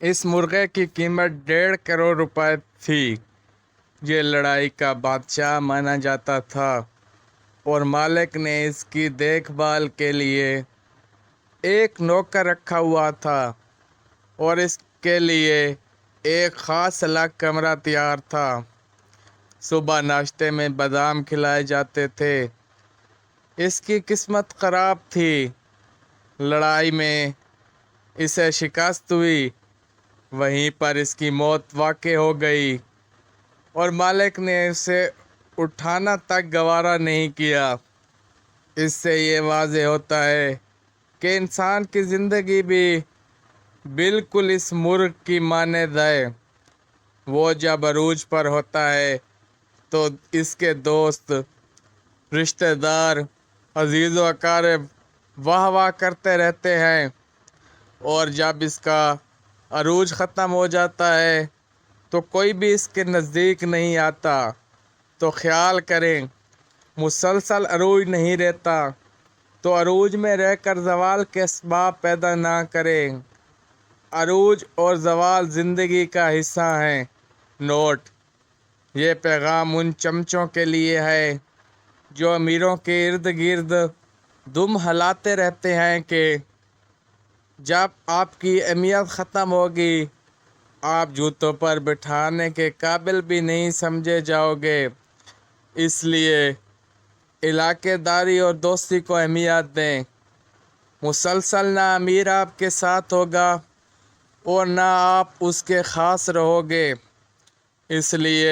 اس مرغے کی قیمت 1.5 کروڑ روپے تھی۔ یہ لڑائی کا بادشاہ مانا جاتا تھا اور مالک نے اس کی دیکھ بھال کے لیے ایک نوکر رکھا ہوا تھا اور اس کے لیے ایک خاص الگ کمرہ تیار تھا۔ صبح ناشتے میں بادام کھلائے جاتے تھے۔ اس کی قسمت خراب تھی۔ لڑائی میں اسے شکست ہوئی، وہیں پر اس کی موت واقع ہو گئی اور مالک نے اسے اٹھانا تک گوارا نہیں کیا۔ اس سے یہ واضح ہوتا ہے کہ انسان کی زندگی بھی بالکل اس مرغ کی مانند ہے۔ وہ جب عروج پر ہوتا ہے تو اس کے دوست، رشتہ دار، عزیز و اقارب واہ واہ کرتے رہتے ہیں، اور جب اس کا عروج ختم ہو جاتا ہے تو کوئی بھی اس کے نزدیک نہیں آتا۔ تو خیال کریں، مسلسل عروج نہیں رہتا تو عروج میں رہ کر زوال کے اسباب پیدا نہ کریں۔ عروج اور زوال زندگی کا حصہ ہیں۔ نوٹ: یہ پیغام ان چمچوں کے لیے ہے جو امیروں کے ارد گرد دم ہلاتے رہتے ہیں کہ جب آپ کی اہمیت ختم ہوگی آپ جوتوں پر بٹھانے کے قابل بھی نہیں سمجھے جاؤ گے۔ اس لیے علاقے داری اور دوستی کو اہمیت دیں۔ مسلسل نہ امیر آپ کے ساتھ ہوگا اور نہ آپ اس کے خاص رہو گے۔ اس لیے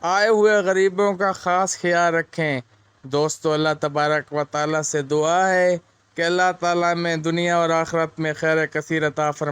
آئے ہوئے غریبوں کا خاص خیال رکھیں۔ دوستو، اللہ تبارک و تعالیٰ سے دعا ہے کہ اللہ تعالیٰ میں دنیا اور آخرت میں خیر کثیر عطا فرمائے۔